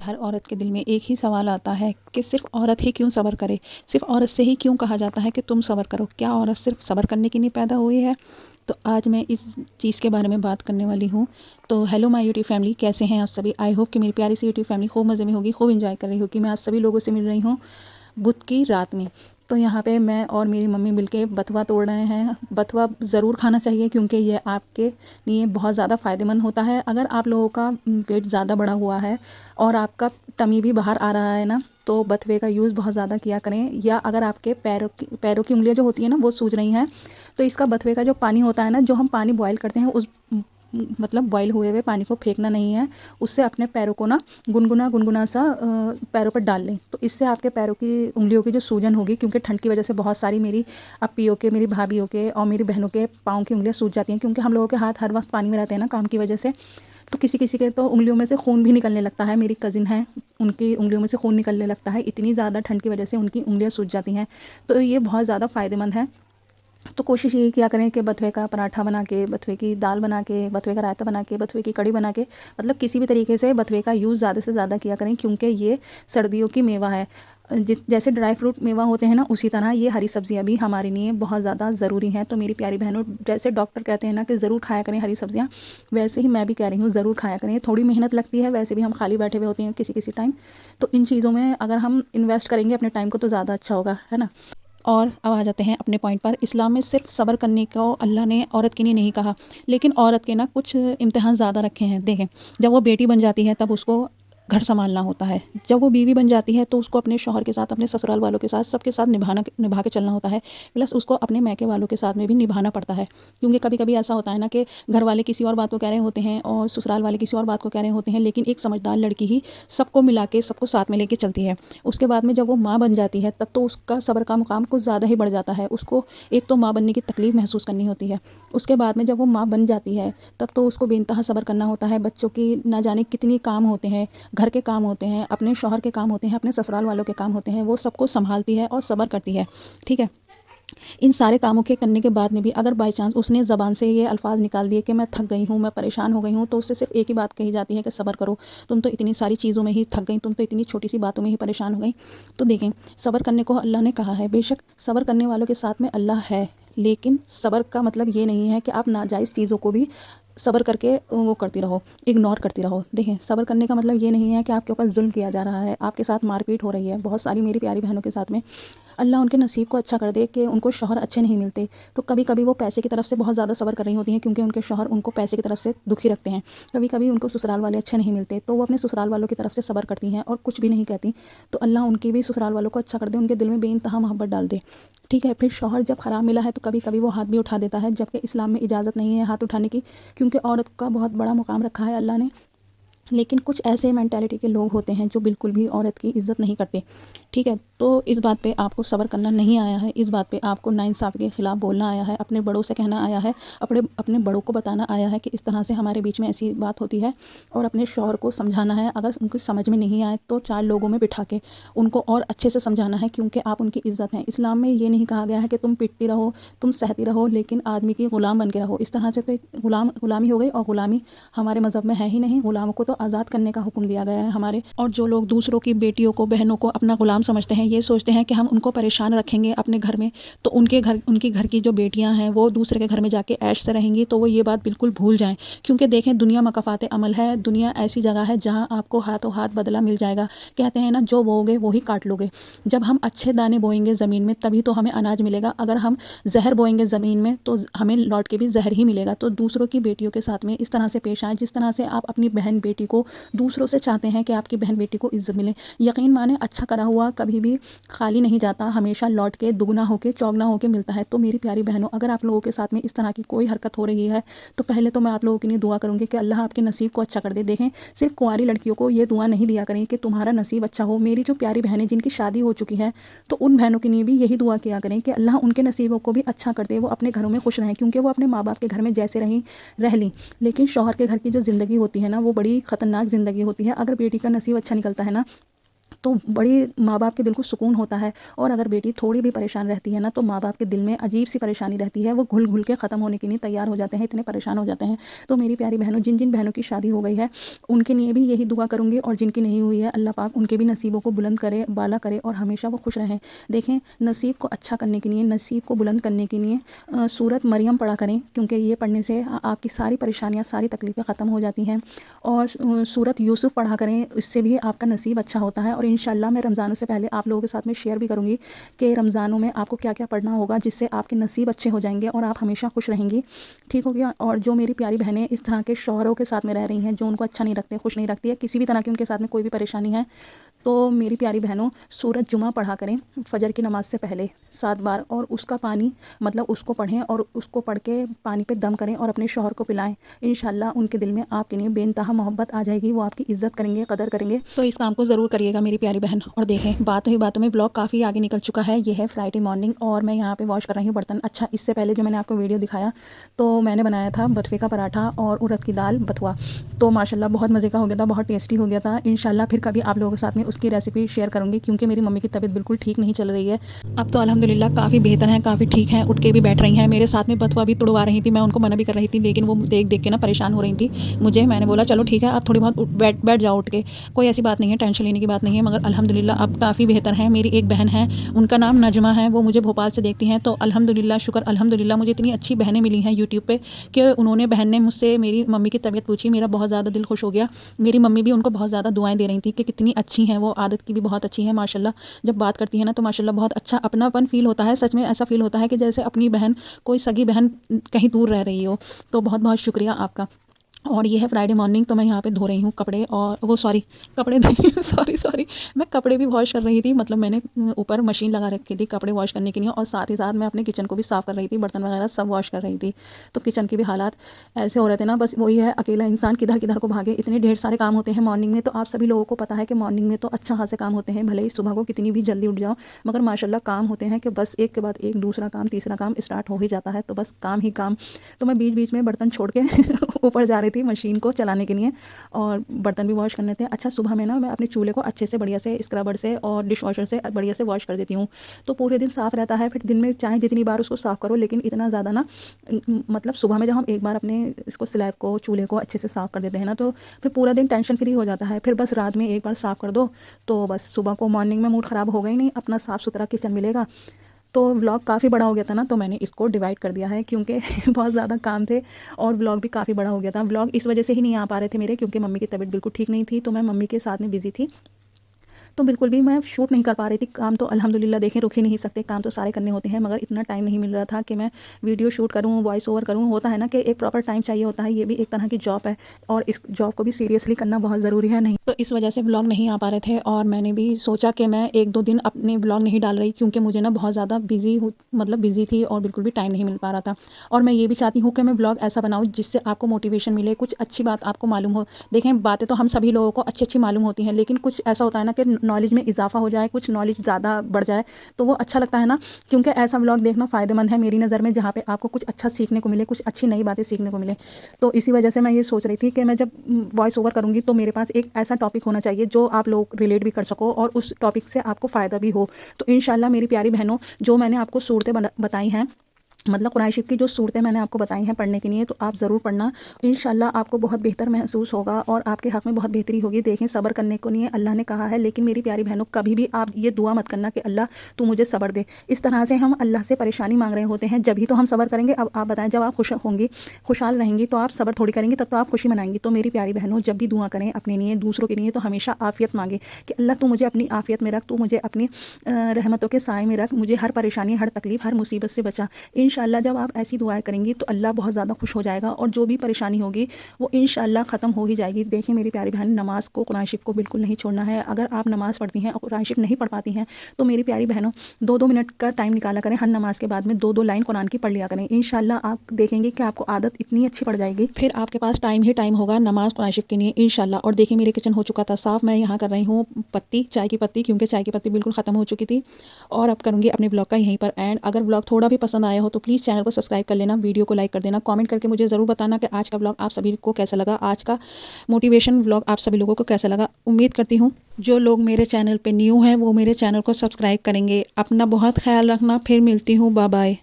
हर औरत के दिल में एक ही सवाल आता है कि सिर्फ़ औरत ही क्यों सब्र करे? सिर्फ़ औरत से ही क्यों कहा जाता है कि तुम सब्र करो? क्या औरत सिर्फ़ सब्र करने के लिए पैदा हुई है? तो आज मैं इस चीज़ के बारे में बात करने वाली हूँ। तो हेलो माय यूट्यूब फैमिली, कैसे हैं आप सभी? आई होप कि मेरी प्यारी सी यूट्यूब फैमिली खूब मज़े में होगी, खूब एंजॉय कर रही होगी। मैं आप सभी लोगों से मिल रही हूँ बुध की रात में। तो यहाँ पे मैं और मेरी मम्मी मिलके बथुआ तोड़ रहे हैं। बथुआ ज़रूर खाना चाहिए क्योंकि ये आपके लिए बहुत ज़्यादा फ़ायदेमंद होता है। अगर आप लोगों का वेट ज़्यादा बढ़ा हुआ है और आपका टमी भी बाहर आ रहा है ना, तो बथुए का यूज़ बहुत ज़्यादा किया करें। या अगर आपके पैरों की उंगलियां जो होती हैं ना वो सूज रही हैं, तो इसका बथुए का जो पानी होता है ना, जो हम पानी बॉयल करते हैं, उस मतलब बॉयल हुए हुए पानी को फेंकना नहीं है। उससे अपने पैरों को ना गुनगुना गुनगुना सा पैरों पर डाल लें, तो इससे आपके पैरों की उंगलियों की जो सूजन होगी, क्योंकि ठंड की वजह से बहुत सारी मेरी अप्पियों के, मेरी भाभीयों के और मेरी बहनों के पाँव की उंगलियां सूज जाती हैं, क्योंकि हम लोगों के हाथ हर वक्त पानी में रहते हैं ना काम की वजह से। तो किसी किसी के तो उंगलियों में से खून भी निकलने लगता है। मेरी कज़िन है, उनकी उंगलियों में से खून निकलने लगता है, इतनी ज़्यादा ठंड की वजह से उनकी उंगलियां सूज जाती हैं। तो ये बहुत ज़्यादा फ़ायदेमंद है। तो कोशिश यही किया करें कि बथुए का पराठा बना के, बथुए की दाल बना के, बथुए का रायता बना के, बथुए की कड़ी बना के, मतलब किसी भी तरीके से बथुए का यूज़ ज़्यादा से ज़्यादा किया करें, क्योंकि ये सर्दियों की मेवा है। जैसे ड्राई फ्रूट मेवा होते हैं ना, उसी तरह ये हरी सब्जियां भी हमारे लिए बहुत ज़्यादा ज़रूरी हैं। तो मेरी प्यारी बहनों, जैसे डॉक्टर कहते हैं ना कि ज़रूर खाया करें हरी सब्जियां, वैसे ही मैं भी कह रही हूँ ज़रूर खाया करें। थोड़ी मेहनत लगती है, वैसे भी हम खाली बैठे हुए होते हैं किसी किसी टाइम, तो इन चीज़ों में अगर हम इन्वेस्ट करेंगे अपने टाइम को तो ज़्यादा अच्छा होगा, है ना। और अब आ जाते हैं अपने पॉइंट पर। इस्लाम में सिर्फ सब्र करने को अल्लाह ने औरत के लिए नहीं कहा, लेकिन औरत के ना कुछ इम्तिहान ज़्यादा रखे हैं। देखें, जब वो बेटी बन जाती है तब उसको घर संभालना होता है। जब वो बीवी बन जाती है तो उसको अपने शौहर के साथ, अपने ससुराल वालों के साथ, सबके साथ निभा के चलना होता है। प्लस उसको अपने मैके वालों के साथ में भी निभाना पड़ता है, क्योंकि कभी कभी ऐसा होता है ना कि घर वाले किसी और बात को कह रहे होते हैं और ससुराल वाले किसी और बात को कह रहे होते हैं, लेकिन एक समझदार लड़की ही सबको मिला के, सबको साथ में लेके चलती है। उसके बाद में जब वो माँ बन जाती है तब तो उसका सब्र का मुकाम कुछ ज़्यादा ही बढ़ जाता है। उसको एक तो माँ बनने की तकलीफ़ महसूस करनी होती है। उसके बाद में जब वो माँ बन जाती है तब तो उसको बेइंतहा सब्र करना होता है। बच्चों की ना जाने कितनी काम होते हैं, घर के काम होते हैं, अपने शौहर के काम होते हैं, अपने ससुराल वालों के काम होते हैं, वो सबको संभालती है और सब्र करती है। ठीक है। इन सारे कामों के करने के बाद में भी अगर बाई चांस उसने ज़बान से ये अल्फाज निकाल दिए कि मैं थक गई हूँ, मैं परेशान हो गई हूँ, तो उससे सिर्फ एक ही बात कही जाती है कि सब्र करो। तुम तो इतनी सारी चीज़ों में ही थक गई, तुम तो इतनी छोटी सी बातों में ही परेशान हो गई। तो देखें, सब्र करने को अल्लाह ने कहा है। बेशक सब्र करने वालों के साथ में अल्लाह है, लेकिन सब्र का मतलब ये नहीं है कि आप नाजायज़ चीज़ों को भी सब्र करके वो करती रहो, इग्नोर करती रहो। देखें, सब्र करने का मतलब ये नहीं है कि आपके ऊपर जुल्म किया जा रहा है, आपके साथ मारपीट हो रही है। बहुत सारी मेरी प्यारी बहनों के साथ में अल्लाह उनके नसीब को अच्छा कर दे कि उनको शौहर अच्छे नहीं मिलते, तो कभी कभी वो पैसे की तरफ से बहुत ज़्यादा सब्र कर रही होती हैं, क्योंकि उनके शौहर उनको पैसे की तरफ से दुखी रखते हैं। कभी कभी उनको ससुराल वाले अच्छे नहीं मिलते, तो वो अपने ससुराल वालों की तरफ से सब्र करती हैं और कुछ भी नहीं कहती। तो अल्लाह उनके भी ससुराल वालों को अच्छा कर दे, उनके दिल में बेइंतहा मोहब्बत डाल दे। ठीक है। फिर शौहर जब ख़राब मिला है तो कभी कभी वो हाथ भी उठा देता है, जबकि इस्लाम में इजाज़त नहीं है हाथ उठाने की, क्योंकि औरत का बहुत बड़ा मुकाम रखा है अल्लाह ने। लेकिन कुछ ऐसे मेंटालिटी के लोग होते हैं जो बिल्कुल भी औरत की इज़्ज़त नहीं करते। ठीक है। तो इस बात पे आपको सब्र करना नहीं आया है, इस बात पे आपको नाइंसाफ़ी के ख़िलाफ़ बोलना आया है, अपने बड़ों से कहना आया है, अपने अपने बड़ों को बताना आया है कि इस तरह से हमारे बीच में ऐसी बात होती है, और अपने शौहर को समझाना है। अगर उनको समझ में नहीं आए तो 4 लोगों में बिठा के उनको और अच्छे से समझाना है, क्योंकि आप उनकी इज़्ज़त हैं। इस्लाम में ये नहीं कहा गया है कि तुम पिटती रहो, तुम सहती रहो, लेकिन आदमी की ग़ुलाम बन के रहो। इस तरह से तो एक ग़ुलामी हो गई, और ग़ुलामी हमारे मज़हब में है ही नहीं। ग़ुलामों को तो आज़ाद करने का हुक्म दिया गया है हमारे। और जो लोग दूसरों की बेटियों को, बहनों को अपना ग़ुलाम समझते हैं, ये सोचते हैं कि हम उनको परेशान रखेंगे अपने घर में, तो उनकी घर की जो बेटियां हैं वो दूसरे के घर में जाके ऐश से रहेंगी। तो वो ये बात बिल्कुल भूल जाएं, क्योंकि देखें, दुनिया मकफ़ात अमल है। दुनिया ऐसी जगह है जहां आपको हाथों हाथ बदला मिल जाएगा। कहते हैं ना, जो बोओगे वो ही काट लोगे। जब हम अच्छे दाने बोएंगे ज़मीन में तभी तो हमें अनाज मिलेगा। अगर हम जहर बोएंगे ज़मीन में तो हमें लौट के भी जहर ही मिलेगा। तो दूसरों की बेटियों के साथ में इस तरह से पेश आएँ जिस तरह से आप अपनी बहन बेटी को दूसरों से चाहते हैं कि आपकी बहन बेटी को इज़्ज़त मिले। यकीन माने, अच्छा करा हुआ कभी भी खाली नहीं जाता, हमेशा लौट के दुगना होके, चौगना होके मिलता है। तो मेरी प्यारी बहनों, अगर आप लोगों के साथ में इस तरह की कोई हरकत हो रही है तो पहले तो मैं आप लोगों के लिए दुआ करूंगी कि अल्लाह आपके नसीब को अच्छा कर दे। देखें, सिर्फ कुंवारी लड़कियों को ये दुआ नहीं दिया करें कि तुम्हारा नसीब अच्छा हो। मेरी जो प्यारी बहनें जिनकी शादी हो चुकी है, तो उन बहनों के लिए भी यही दुआ किया करें कि अल्लाह उनके नसीबों को भी अच्छा कर दे, वो अपने घरों में खुश रहें, क्योंकि वो अपने माँ बाप के घर में जैसे रहीं रह लीं, लेकिन शौहर के घर की जो ज़िंदगी होती है ना, वो बड़ी ख़तरनाक ज़िंदगी होती है। अगर बेटी का नसीब अच्छा निकलता है ना, तो बड़ी माँ बाप के दिल को सुकून होता है। और अगर बेटी थोड़ी भी परेशान रहती है ना, तो माँ बाप के दिल में अजीब सी परेशानी रहती है, वो घुल घुल के ख़त्म होने के लिए तैयार हो जाते हैं, इतने परेशान हो जाते हैं। तो मेरी प्यारी बहनों, जिन जिन बहनों की शादी हो गई है उनके लिए भी यही दुआ करूँगी, और जिनकी नहीं हुई है अल्लाह पाक उनके भी नसीबों को बुलंद करे, बाला करे, और हमेशा वो खुश रहें। देखें, नसीब को अच्छा करने के लिए, नसीब को बुलंद करने के लिए सूरत मरियम पढ़ा करें, क्योंकि ये पढ़ने से आपकी सारी परेशानियाँ, सारी तकलीफ़ें ख़त्म हो जाती हैं। और सूरत यूसुफ पढ़ा करें, इससे भी आपका नसीब अच्छा होता है। और इंशाल्लाह मैं रमज़ानों से पहले आप लोगों के साथ में शेयर भी करूँगी कि रमज़ानों में आपको क्या क्या पढ़ना होगा, जिससे आपके नसीब अच्छे हो जाएंगे और आप हमेशा खुश रहेंगी। ठीक हो गया। और जो मेरी प्यारी बहनें इस तरह के शौहरों के साथ में रह रही हैं, जो उनको अच्छा नहीं रखते, खुश नहीं रखती है, किसी भी तरह की उनके साथ में कोई भी परेशानी है, तो मेरी प्यारी बहनों, सूरत जुमा पढ़ा करें फ़जर की नमाज़ से पहले 7 बार, और उसका पानी मतलब उसको पढ़ें, और उसको पढ़ के पानी पे दम करें और अपने शौहर को पिलाएं। इंशाल्लाह उनके दिल में आपके लिए बेइंतहा मोहब्बत आ जाएगी, वो आपकी इज़्ज़त करेंगे, कदर करेंगे। तो इस काम को ज़रूर करिएगा मेरी प्यारी बहन। और देखें, बातों ही बातों में ब्लॉग काफ़ी आगे निकल चुका है। ये है फ्राइडे मॉर्निंग और मैं यहाँ पे वॉश कर रही हूँ बर्तन। अच्छा, इससे पहले जो मैंने आपको वीडियो दिखाया, तो मैंने बनाया था बथुए का पराठा और उड़द की दाल बथुआ। तो माशाल्लाह बहुत मज़े का हो गया था, बहुत टेस्टी हो गया था। इंशाल्लाह फिर कभी आप लोगों के साथ में उसकी रेसिपी शेयर करूँगी, क्योंकि मेरी मम्मी की तबीयत बिल्कुल ठीक नहीं चल रही है। अब तो अल्हम्दुलिल्लाह काफ़ी बेहतर हैं, काफ़ी ठीक हैं, उठ के भी बैठ रही हैं। मेरे साथ में बथुआ भी तुड़वा रही थी, मैं उनको मना भी कर रही थी, लेकिन वो देख देख के ना परेशान हो रही थी मुझे। मैंने बोला चलो ठीक है, आप थोड़ी बहुत बैठ जाओ उठ के, कोई ऐसी बात नहीं है, टेंशन लेने की बात नहीं है। मगर अल्हम्दुलिल्लाह अब काफ़ी बेहतर हैं। मेरी एक बहन है, उनका नाम नजमा है, वो मुझे भोपाल से देखती हैं। तो अल्हम्दुलिल्लाह, शुक्र अल्हम्दुलिल्लाह, मुझे इतनी अच्छी बहनें मिली हैं यूट्यूब पे कि उन्होंने, बहन ने मुझसे मेरी मम्मी की तबीयत पूछी, मेरा बहुत ज़्यादा दिल खुश हो गया। मेरी मम्मी भी उनको बहुत ज़्यादा दुआएं दे रही थी कि कितनी अच्छी हैं वो, आदत की भी बहुत अच्छी हैं माशाल्लाह। जब बात करती है ना तो माशाल्लाह बहुत अच्छा अपनापन फ़ील होता है। सच में ऐसा फ़ील होता है कि जैसे अपनी बहन, कोई सगी बहन कहीं दूर रह रही हो। तो बहुत बहुत शुक्रिया आपका। और ये है फ्राइडे मॉर्निंग, तो मैं यहाँ पे धो रही हूँ कपड़े, और वो सॉरी, कपड़े नहीं सॉरी, मैं कपड़े भी वॉश कर रही थी। मतलब मैंने ऊपर मशीन लगा रखी थी कपड़े वॉश करने के लिए, और साथ ही साथ मैं अपने किचन को भी साफ़ कर रही थी, बर्तन वगैरह सब वॉश कर रही थी। तो किचन के भी हालात ऐसे हो रहे थे ना, बस वही है, अकेला इंसान किधर किधर को भागे, इतने ढेर सारे काम होते हैं मॉर्निंग में। तो आप सभी लोगों को पता है कि मॉर्निंग में तो अच्छा खासे काम होते हैं, भले ही सुबह को कितनी भी जल्दी उठ जाओ, मगर माशाल्लाह काम होते हैं कि बस एक के बाद एक, दूसरा काम तीसरा काम स्टार्ट हो ही जाता है, तो बस काम ही काम। तो मैं बीच बीच में बर्तन छोड़ के ऊपर जा रही थी मशीन को चलाने के लिए, और बर्तन भी वॉश करने थे। अच्छा, सुबह में ना मैं अपने चूल्हे को अच्छे से बढ़िया से स्क्रबर से और डिश वॉशर से बढ़िया से वॉश कर देती हूँ, तो पूरे दिन साफ़ रहता है। फिर दिन में चाहे जितनी बार उसको साफ़ करो, लेकिन इतना ज़्यादा ना, मतलब सुबह में जब हम एक बार अपने इसको स्लैब को, चूल्हे को अच्छे से साफ़ कर देते हैं ना, तो फिर पूरा दिन टेंशन फ्री हो जाता है। फिर बस रात में एक बार साफ़ कर दो, तो बस सुबह को मॉर्निंग में मूड ख़राब होगा ही नहीं, अपना साफ़ सुथरा किचन मिलेगा। तो व्लॉग काफ़ी बड़ा हो गया था ना, तो मैंने इसको डिवाइड कर दिया है, क्योंकि बहुत ज़्यादा काम थे और व्लॉग भी काफ़ी बड़ा हो गया था। व्लॉग इस वजह से ही नहीं आ पा रहे थे मेरे, क्योंकि मम्मी की तबीयत बिल्कुल ठीक नहीं थी, तो मैं मम्मी के साथ में बिज़ी थी, तो बिल्कुल भी मैं शूट नहीं कर पा रही थी। काम तो अल्हम्दुलिल्लाह देखें रुक ही नहीं सकते, काम तो सारे करने होते हैं, मगर इतना टाइम नहीं मिल रहा था कि मैं वीडियो शूट करूँ, वॉइस ओवर करूँ। होता है ना कि एक प्रॉपर टाइम चाहिए होता है, ये भी एक तरह की जॉब है, और इस जॉब को भी सीरियसली करना बहुत ज़रूरी है। नहीं तो इस वजह से ब्लॉग नहीं आ पा रहे थे, और मैंने भी सोचा कि मैं 1-2 दिन अपने ब्लॉग नहीं डाल रही, क्योंकि मुझे ना बहुत ज़्यादा बिज़ी थी और बिल्कुल भी टाइम नहीं मिल पा रहा था। और मैं ये भी चाहती हूँ कि मैं ब्लॉग ऐसा बनाऊँ जिससे आपको मोटिवेशन मिले, कुछ अच्छी बात आपको मालूम हो। देखें, बातें तो हम सभी लोगों को अच्छी अच्छी मालूम होती हैं, लेकिन कुछ ऐसा होता है ना कि नॉलेज में इजाफा हो जाए, कुछ नॉलेज ज़्यादा बढ़ जाए, तो वो अच्छा लगता है ना। क्योंकि ऐसा व्लॉग देखना फ़ायदेमंद है मेरी नज़र में, जहाँ पे आपको कुछ अच्छा सीखने को मिले, कुछ अच्छी नई बातें सीखने को मिले। तो इसी वजह से मैं ये सोच रही थी कि मैं जब वॉइस ओवर करूँगी, तो मेरे पास एक ऐसा टॉपिक होना चाहिए जो आप लोग रिलेट भी कर सको, और उस टॉपिक से आपको फ़ायदा भी हो। तो इंशाल्लाह मेरी प्यारी बहनों, जो मैंने आपको सूरतें बताई हैं, मतलब कुरान शरीफ की जो सूरतें मैंने आपको बताई हैं पढ़ने के लिए, तो आप ज़रूर पढ़ना। इंशाल्लाह आपको बहुत बेहतर महसूस होगा और आपके हक़ में बहुत बेहतरी होगी। देखें, सब्र करने को नहीं अल्लाह ने कहा है, लेकिन मेरी प्यारी बहनों, कभी भी आप ये दुआ मत करना कि अल्लाह तू मुझे सब्र दे। इस तरह से हम अल्लाह से परेशानी मांग रहे होते हैं, जब ही तो हम सब्र करेंगे। अब आप बताएं, जब आप खुश होंगी, खुशहाल रहेंगी, तो आप सब्र थोड़ी करेंगी, तब तो आप खुशी मनाएंगी। तो मेरी प्यारी बहनों, जब भी दुआ करें अपने लिए, दूसरों के लिए, तो हमेशा आफ़ियत मांगे कि अल्लाह तू मुझे अपनी आफ़ियत में रख, तू मुझे अपनी रहमतों के साए में रख, मुझे हर परेशानी, हर तकलीफ़, हर मुसीबत से बचा। इंशाल्लाह जब आप ऐसी दुआएं करेंगी, तो अल्लाह बहुत ज़्यादा खुश हो जाएगा, और जो भी परेशानी होगी वो इंशाल्लाह ख़त्म हो ही जाएगी। देखिए मेरी प्यारी बहन, नमाज़ को, कुरान शरीफ को बिल्कुल नहीं छोड़ना है। अगर आप नमाज़ पढ़ती हैं और कुरान शरीफ नहीं पढ़ पाती हैं, तो मेरी प्यारी बहनों, 2-2 मिनट का टाइम निकाला करें, हर नमाज़ के बाद में 2-2 लाइन कुरान की पढ़ लिया करें। इंशाल्लाह आप देखेंगे कि आपको आदत इतनी अच्छी पड़ जाएगी, फिर आपके पास टाइम ही टाइम होगा नमाज़ कुरान शरीफ के लिए इंशाल्लाह। और देखिए मेरे किचन हो चुका था साफ़, मैं यहाँ कर रही हूँ पत्ती, चाय की पत्ती, क्योंकि चाय की पत्ती बिल्कुल ख़त्म हो चुकी थी। और अब करूँगी अपने ब्लॉग का यहीं पर एंड। अगर ब्लॉग थोड़ा भी पसंद आया हो तो तो प्लीज़ चैनल को सब्सक्राइब कर लेना, वीडियो को लाइक कर देना, कमेंट करके मुझे ज़रूर बताना कि आज का व्लॉग आप सभी को कैसा लगा, आज का मोटिवेशन व्लॉग आप सभी लोगों को कैसा लगा। उम्मीद करती हूँ जो लोग मेरे चैनल पे न्यू हैं वो मेरे चैनल को सब्सक्राइब करेंगे। अपना बहुत ख्याल रखना, फिर मिलती हूँ, बाय बाय।